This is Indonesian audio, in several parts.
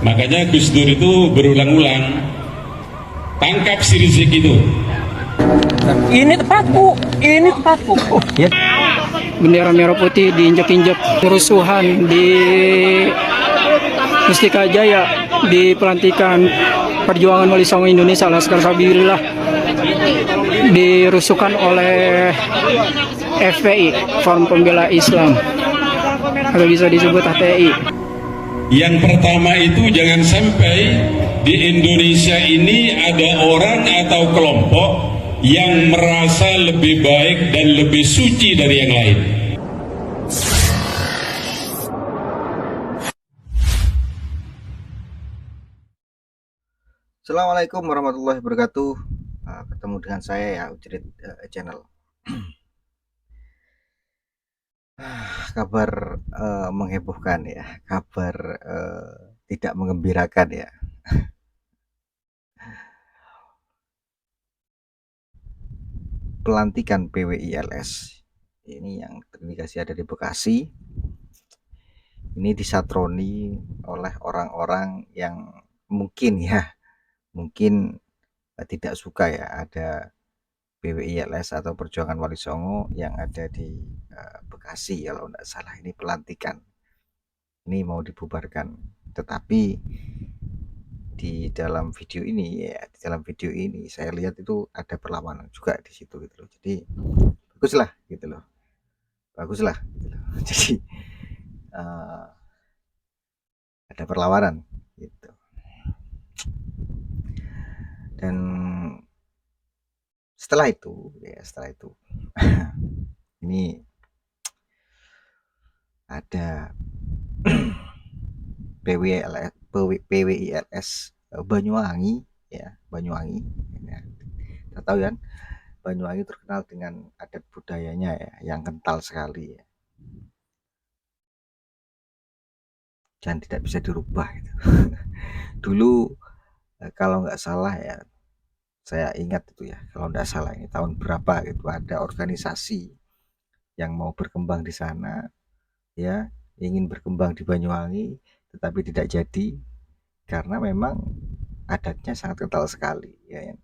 Makanya Gus Dur itu berulang-ulang tangkap si Rizik itu. Ini tempatku, ini tempatku. Ya. Bendera merah putih diinjak-injak, kerusuhan di Mustika Jaya, di pelantikan Perjuangan Wali Songo Indonesia Laskar Sabilillah dirusuhkan oleh FPI, Forum Pembela Islam, atau bisa disebut HTI. Yang pertama itu jangan sampai di Indonesia ini ada orang atau kelompok yang merasa lebih baik dan lebih suci dari yang lain. Assalamualaikum warahmatullahi wabarakatuh. Ketemu dengan saya ya, Ucerit Channel. Kabar menghebohkan ya, kabar tidak mengembirakan ya. Pelantikan PWILS ini yang terindikasi ada di Bekasi ini disatroni oleh orang-orang yang mungkin tidak suka ya ada PWILS atau Perjuangan Wali Songo yang ada di Bekasi. Kalau tidak salah ini pelantikan, ini mau dibubarkan, tetapi di dalam video ini saya lihat itu ada perlawanan juga di situ gitu loh. Jadi baguslah gitu loh. Jadi ada perlawanan gitu. Dan setelah itu ini ada PWILS Banyuwangi ya, Banyuwangi. Kita tahu kan Banyuwangi terkenal dengan adat budayanya ya, yang kental sekali ya. Dan tidak bisa dirubah gitu. Dulu kalau nggak salah ya, saya ingat itu ya, kalau nggak salah ini tahun berapa gitu, ada organisasi yang mau berkembang di sana ya, ingin berkembang di Banyuwangi tetapi tidak jadi karena memang adatnya sangat kental sekali ya,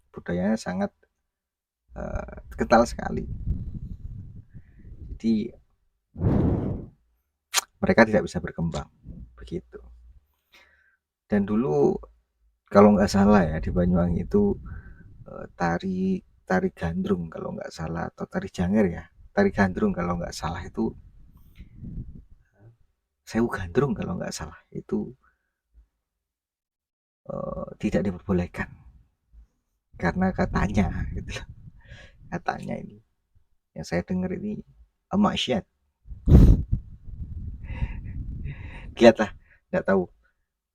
budayanya sangat kental sekali. Jadi mereka tidak bisa berkembang begitu. Dan dulu kalau nggak salah ya, di Banyuwangi itu tari gandrung kalau nggak salah, atau tari janger ya, tari gandrung kalau nggak salah, itu sewu gandrung kalau nggak salah, itu tidak diperbolehkan karena katanya gitu loh, katanya ini yang saya dengar ini maksiat. Lihatlah, nggak tahu,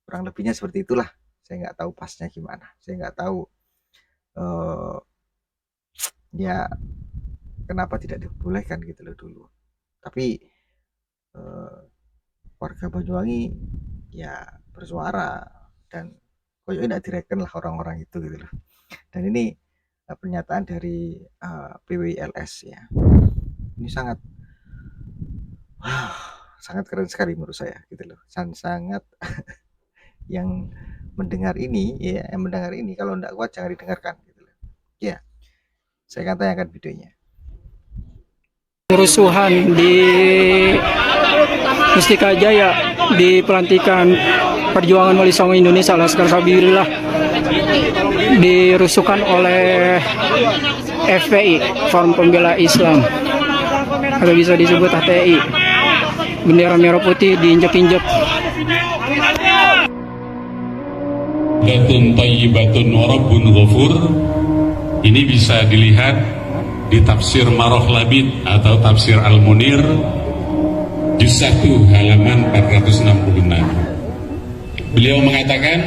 kurang lebihnya seperti itulah. Saya nggak tahu pasnya gimana, saya nggak tahu ya kenapa tidak dibolehkan gitu loh dulu. Tapi warga Banyuwangi ya bersuara dan koyo enak direken lah orang-orang itu gitu loh. Dan ini pernyataan dari PWILS ya, ini sangat keren sekali menurut saya gitu loh. Sangat yang mendengar ini ya, kalau enggak kuat jangan didengarkan gitu loh. Ya, saya akan tayangkan videonya. Kerusuhan di Mustika Jaya, di pelantikan Perjuangan Wali Songo Indonesia Laskar Sabilillah dirusuhkan oleh FPI, Forum Pembela Islam, atau bisa disebut HTI. Bendera merah putih diinjak-injak. Datun tayyibatun warabbun ghafur. Ini bisa dilihat di tafsir Maroh Labid atau tafsir Al-Munir juz 1 halaman 466. Beliau mengatakan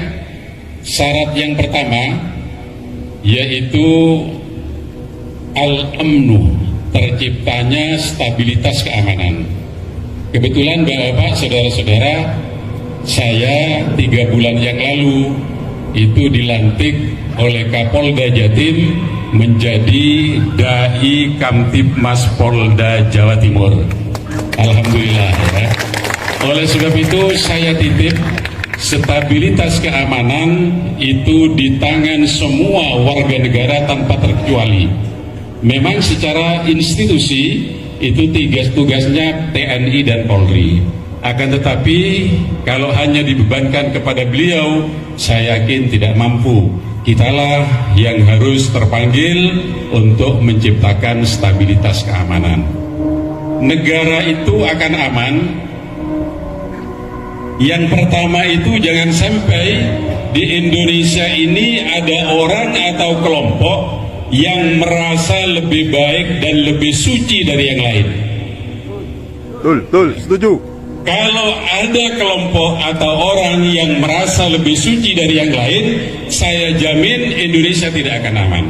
syarat yang pertama yaitu al-amnu, terciptanya stabilitas keamanan. Kebetulan Bapak, saudara-saudara, saya 3 bulan yang lalu itu dilantik oleh Kapolda Jatim menjadi Dai Kamtibmas Polda Jawa Timur. Alhamdulillah ya. Oleh sebab itu saya titip stabilitas keamanan itu di tangan semua warga negara tanpa terkecuali. Memang secara institusi itu tugasnya TNI dan Polri. Akan tetapi kalau hanya dibebankan kepada beliau, saya yakin tidak mampu. Kitalah yang harus terpanggil untuk menciptakan stabilitas keamanan. Negara itu akan aman. Yang pertama itu jangan sampai di Indonesia ini ada orang atau kelompok yang merasa lebih baik dan lebih suci dari yang lain. Betul, setuju. Kalau ada kelompok atau orang yang merasa lebih suci dari yang lain, saya jamin Indonesia tidak akan aman.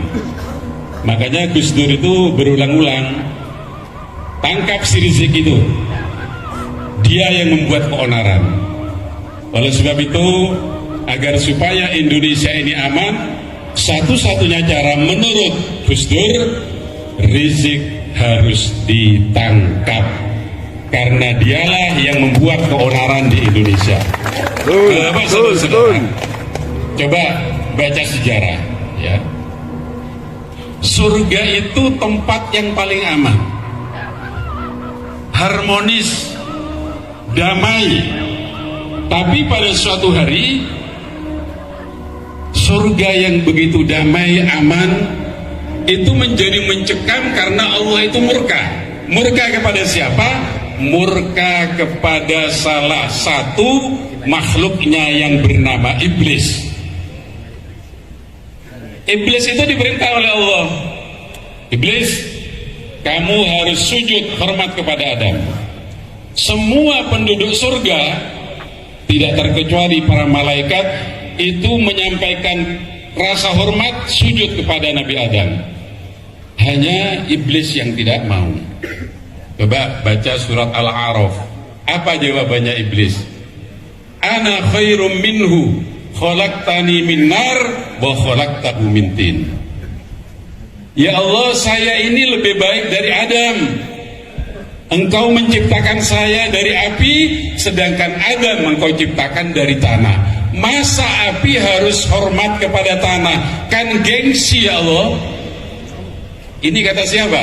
Makanya Gus Dur itu berulang-ulang, tangkap si Rizik itu, dia yang membuat keonaran. Oleh sebab itu, agar supaya Indonesia ini aman, satu-satunya cara menurut Gus Dur, Rizik harus ditangkap. Karena dialah yang membuat keonaran di Indonesia. Coba baca sejarah, ya. Surga itu tempat yang paling aman, harmonis, damai. Tapi pada suatu hari, surga yang begitu damai, aman, itu menjadi mencekam karena Allah itu murka. Murka kepada siapa? Murka kepada salah satu makhluknya yang bernama Iblis. Iblis itu diperintah oleh Allah, Iblis, kamu harus sujud hormat kepada Adam. Semua penduduk surga, tidak terkecuali para malaikat, itu menyampaikan rasa hormat sujud kepada Nabi Adam. Hanya Iblis yang tidak mau. Coba baca surat Al-A'raf. Apa jawabannya Iblis? Ana khairum minhu, khalaqtani min nar wa khalaqtahu min tin. Ya Allah, saya ini lebih baik dari Adam. Engkau menciptakan saya dari api, sedangkan Adam engkau ciptakan dari tanah. Masa api harus hormat kepada tanah? Kan gengsi ya Allah. Ini kata siapa?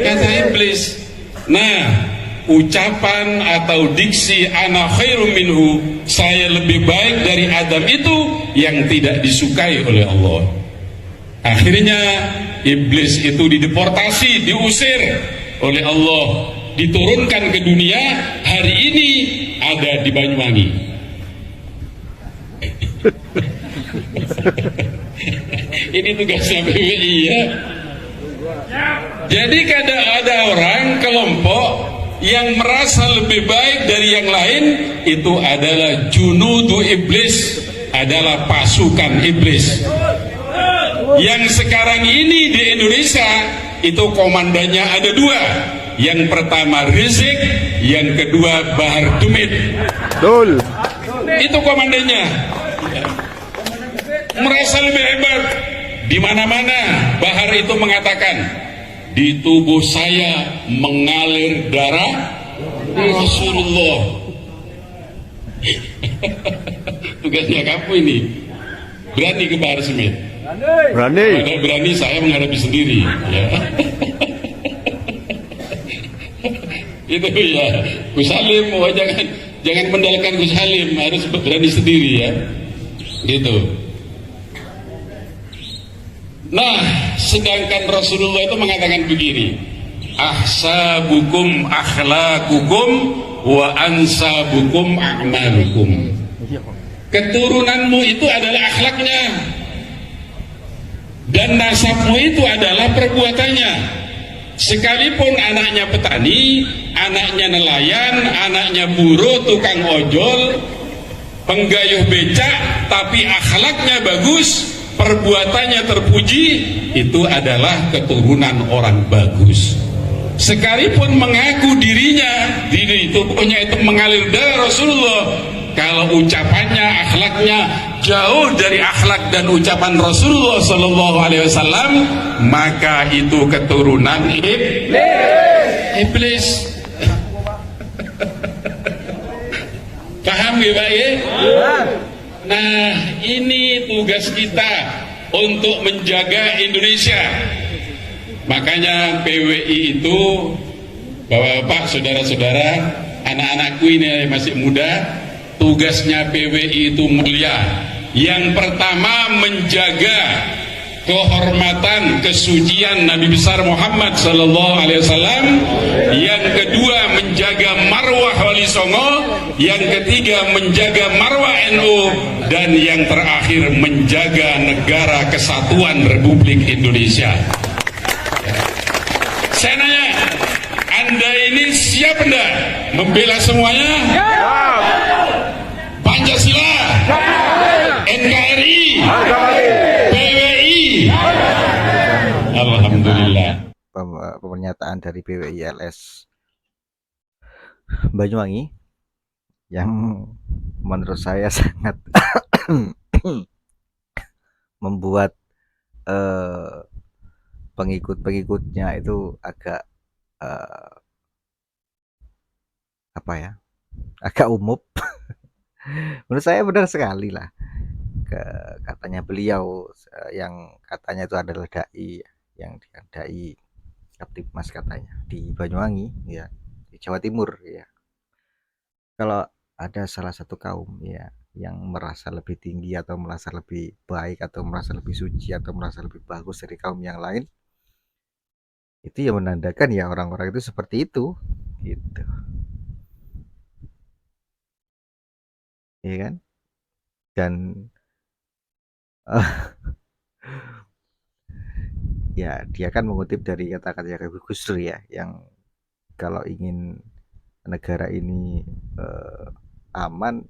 Kata Iblis. Nah, ucapan atau diksi ana khairum minhu, saya lebih baik dari Adam, itu yang tidak disukai oleh Allah. Akhirnya Iblis itu dideportasi, diusir oleh Allah, diturunkan ke dunia. Hari ini ada di Banyuwangi. Ini tugasnya PBI ya. Jadi kadang ada orang, kelompok yang merasa lebih baik dari yang lain, itu adalah junudu iblis, adalah pasukan iblis. Yang sekarang ini di Indonesia itu komandannya ada dua. Yang pertama Rizik, yang kedua Bahar Dumit. Betul. Itu komandannya. Merasa lebih hebat. Di mana-mana Bahar itu mengatakan, di tubuh saya mengalir darah Rasulullah. Tugasnya kamu ini berani ke Bahar Smith. Berani. Kalau berani saya menghadapi sendiri ya. Itu ya Gus Halim, jangan mendalkan Gus Halim, harus berani sendiri ya, gitu. Nah, sedangkan Rasulullah itu mengatakan begini, ahsabukum akhlaqukum wa ansabukum a'malukum. Keturunanmu itu adalah akhlaknya, dan nasabmu itu adalah perbuatannya. Sekalipun anaknya petani, anaknya nelayan, anaknya buruh, tukang ojol, penggayuh becak, tapi akhlaknya bagus, perbuatannya terpuji, itu adalah keturunan orang bagus. Sekalipun mengaku dirinya, diri itu punya itu mengalir darah Rasulullah, kalau ucapannya, akhlaknya jauh dari akhlak dan ucapan Rasulullah Sallallahu Alaihi Wasallam, maka itu keturunan iblis. Paham ya Pak ya? Nah, ini tugas kita untuk menjaga Indonesia. Makanya PWI itu, Bapak-bapak, saudara-saudara, anak-anakku ini masih muda, tugasnya PWI itu mulia. Yang pertama, menjaga kehormatan, kesucian Nabi besar Muhammad sallallahu alaihi wasallam. Yang kedua, menjaga marwah Wali Songo. Yang ketiga, menjaga marwah NU. Dan yang terakhir, menjaga negara kesatuan Republik Indonesia. Saya nanya, Anda ini siap enggak membela semuanya? Pancasila, NKRI, PWI. Alhamdulillah. Pernyataan dari PWI LS Banyuwangi yang menurut saya sangat membuat pengikut-pengikutnya itu agak apa ya, agak umum. Menurut saya benar sekali lah. Katanya beliau yang katanya itu adalah dai, yang dai Kaptipmas katanya di Banyuwangi ya, di Jawa Timur ya. Kalau ada salah satu kaum ya yang merasa lebih tinggi atau merasa lebih baik atau merasa lebih suci atau merasa lebih bagus dari kaum yang lain, itu ya menandakan ya orang-orang itu seperti itu gitu, ya kan. Dan ya dia kan mengutip dari kata-kata Gus Dur ya, yang kalau ingin negara ini aman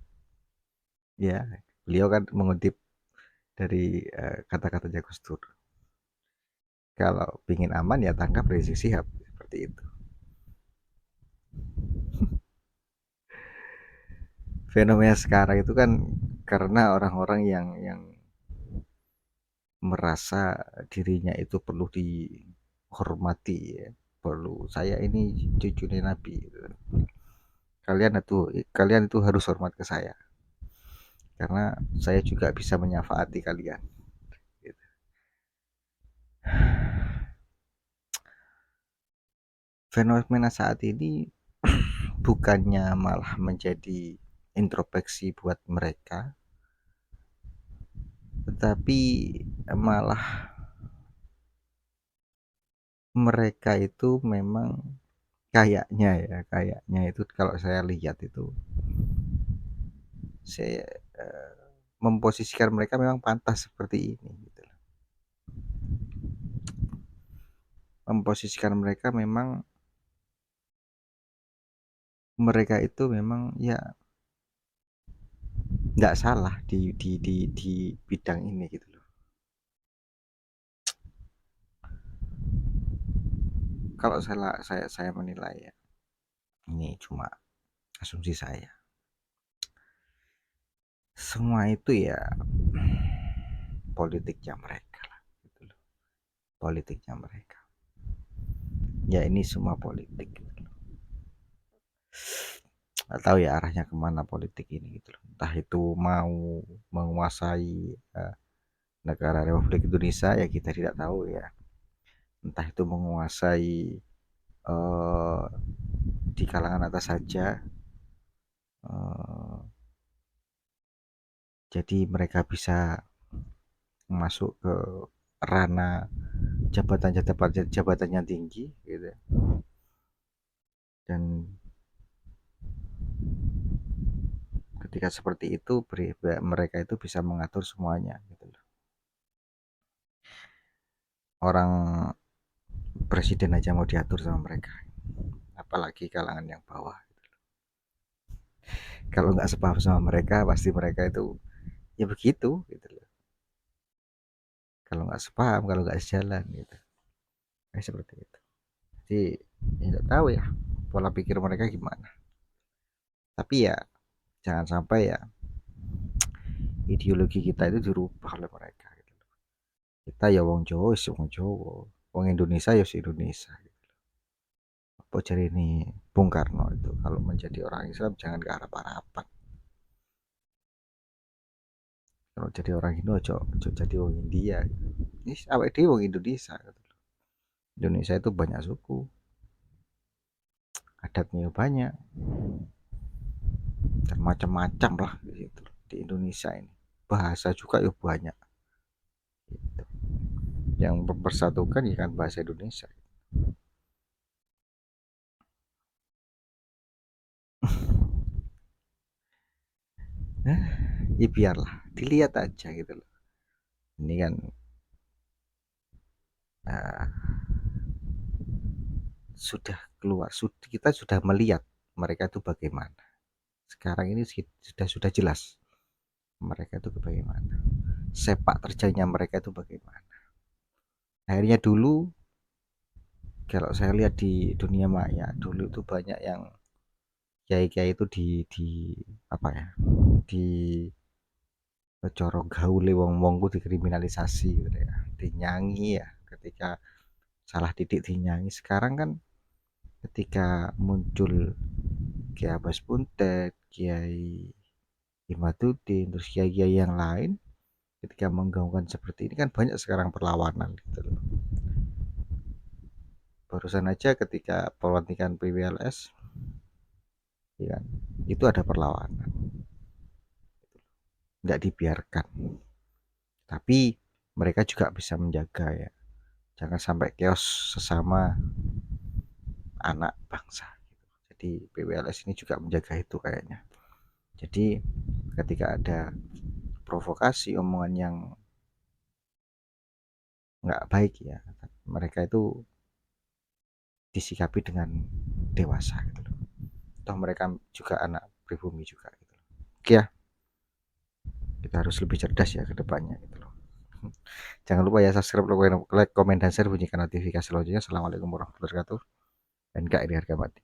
ya, beliau kan mengutip dari kata-kata Gus Dur, kalau ingin aman ya tangkap Rizik Syihab, seperti itu. Fenomena sekarang itu kan karena orang-orang yang merasa dirinya itu perlu dihormati ya, perlu, saya ini cucunya Nabi gitu. Kalian itu harus hormat ke saya karena saya juga bisa menyafaati kalian gitu. Fenomena saat ini bukannya malah menjadi introspeksi buat mereka, tetapi malah mereka itu memang kayaknya itu kalau saya lihat itu, saya memposisikan mereka memang pantas seperti ini gitu. Memposisikan mereka memang, mereka itu memang ya nggak salah di bidang ini gitu loh. Kalau saya menilai ya, ini cuma asumsi saya, semua itu ya politiknya mereka lah gitu loh. Politiknya mereka ya, ini semua politik gitu loh. Nggak tahu ya arahnya kemana politik ini gitu loh. Entah itu mau menguasai negara Republik Indonesia ya, kita tidak tahu ya. Entah itu menguasai di kalangan atas saja, jadi mereka bisa masuk ke ranah jabatan yang tinggi gitu. Dan ketika seperti itu mereka itu bisa mengatur semuanya gitu loh. Orang presiden aja mau diatur sama mereka, apalagi kalangan yang bawah gitu loh. Kalau nggak sepaham sama mereka, pasti mereka itu ya begitu gitu loh. Kalau nggak sepaham, kalau nggak sejalan gitu, seperti itu. Jadi ya nggak tahu ya pola pikir mereka gimana, tapi ya jangan sampai ya ideologi kita itu dirubah oleh mereka gitu. Kita ya wong Jawa, wong Jawa, wong Indonesia ya Indonesia gitu. Apa jadi ini Bung Karno itu, kalau menjadi orang Islam jangan ke Arab-Araban. kalau jadi orang Indo ojo jadi wong India. Ini awake dhewe wong Indonesia gitu. Indonesia itu banyak suku, adatnya banyak, dan macam-macam lah gitu di Indonesia ini. Bahasa juga ya banyak. Gitu. Yang mempersatukan ya kan bahasa Indonesia. Ya biarlah, dilihat aja gitu loh. Ini kan sudah keluar, kita sudah melihat mereka itu bagaimana. Sekarang ini sudah jelas mereka itu bagaimana, sepak terjangnya mereka itu bagaimana. Akhirnya dulu kalau saya lihat di dunia maya dulu itu banyak yang kiai-kiai itu di apa ya, di coro gaule wong-wong ku dikriminalisasi gitu ya, dinyanyi ya, ketika salah titik dinyanyi. Sekarang kan ketika muncul Kiai Abbas Buntet, Kiai Imaduddin, terus kiai-kiai yang lain, ketika menggaungkan seperti ini kan banyak sekarang perlawanan gitu loh. Barusan aja ketika pelantikan PWLS ya kan, itu ada perlawanan, nggak dibiarkan, tapi mereka juga bisa menjaga ya, jangan sampai chaos sesama anak bangsa. Jadi PWLS ini juga menjaga itu kayaknya. Jadi ketika ada provokasi, omongan yang nggak baik ya, mereka itu disikapi dengan dewasa gitu loh. Toh mereka juga anak pribumi juga gitu loh. Oke ya, kita harus lebih cerdas ya ke depannya gitu loh. Jangan lupa ya subscribe, like, komen, dan share, bunyikan notifikasi loncengnya. Assalamualaikum warahmatullahi wabarakatuh. Dan gak ini harga mati.